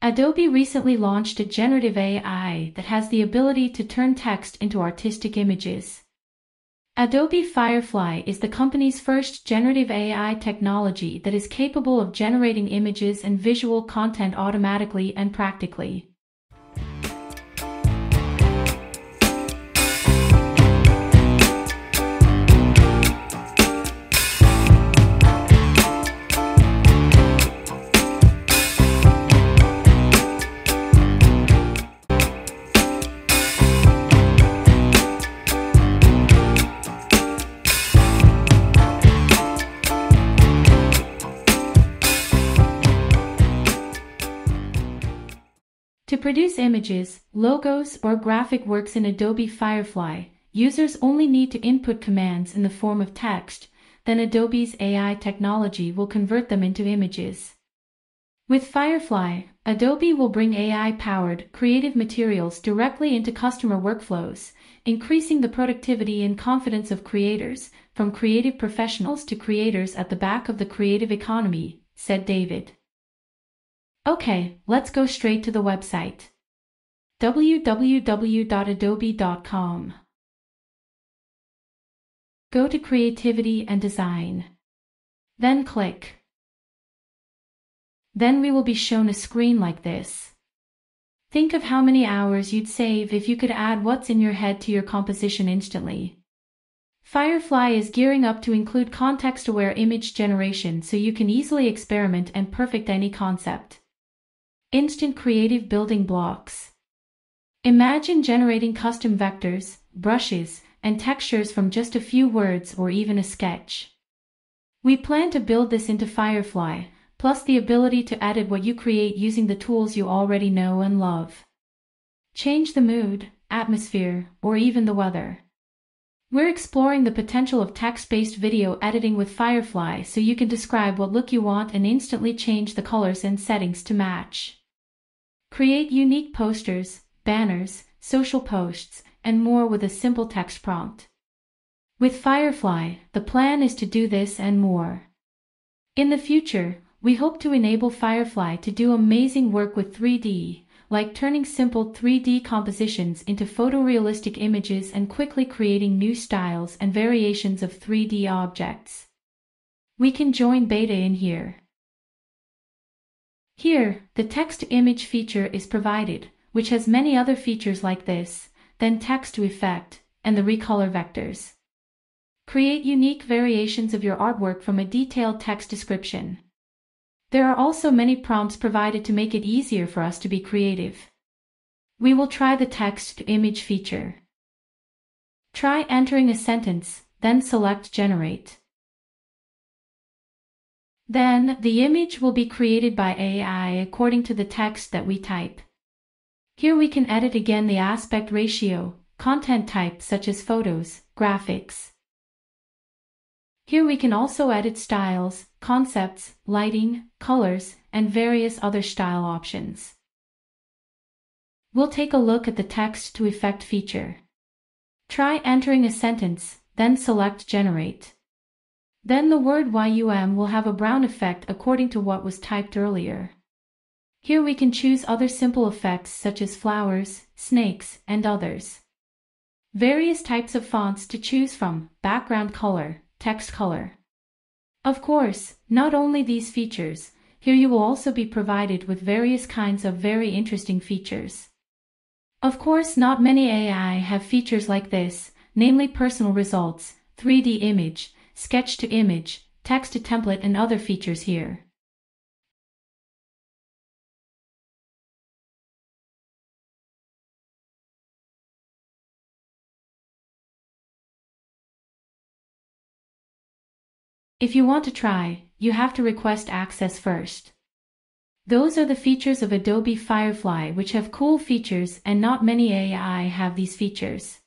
Adobe recently launched a generative AI that has the ability to turn text into artistic images. Adobe Firefly is the company's first generative AI technology that is capable of generating images and visual content automatically and practically. To produce images, logos, or graphic works in Adobe Firefly, users only need to input commands in the form of text, then Adobe's AI technology will convert them into images. With Firefly, Adobe will bring AI-powered, creative materials directly into customer workflows, increasing the productivity and confidence of creators, from creative professionals to creators at the back of the creative economy, said David. Okay, let's go straight to the website. www.adobe.com. Go to Creativity and Design. Then click. Then we will be shown a screen like this. Think of how many hours you'd save if you could add what's in your head to your composition instantly. Firefly is gearing up to include context-aware image generation so you can easily experiment and perfect any concept. Instant creative building blocks. Imagine generating custom vectors, brushes, and textures from just a few words or even a sketch. We plan to build this into Firefly, plus the ability to edit what you create using the tools you already know and love. Change the mood, atmosphere, or even the weather. We're exploring the potential of text-based video editing with Firefly so you can describe what look you want and instantly change the colors and settings to match. Create unique posters, banners, social posts, and more with a simple text prompt. With Firefly, the plan is to do this and more. In the future, we hope to enable Firefly to do amazing work with 3D, like turning simple 3D compositions into photorealistic images and quickly creating new styles and variations of 3D objects. We can join beta in here. Here, the text-to-image feature is provided, which has many other features like this, then text-to-effect, and the recolor vectors. Create unique variations of your artwork from a detailed text description. There are also many prompts provided to make it easier for us to be creative. We will try the text-to-image feature. Try entering a sentence, then select Generate. Then, the image will be created by AI according to the text that we type. Here we can edit again the aspect ratio, content type such as photos, graphics. Here we can also edit styles, concepts, lighting, colors, and various other style options. We'll take a look at the text-to-effect feature. Try entering a sentence, then select Generate. Then the word YUM will have a brown effect according to what was typed earlier. Here we can choose other simple effects such as flowers, snakes, and others. Various types of fonts to choose from, background color, text color. Of course, not only these features, here you will also be provided with various kinds of very interesting features. Of course, not many AI have features like this, namely personal results, 3D image, sketch to image, text to template, and other features here. If you want to try, you have to request access first. Those are the features of Adobe Firefly, which have cool features, and not many AI have these features.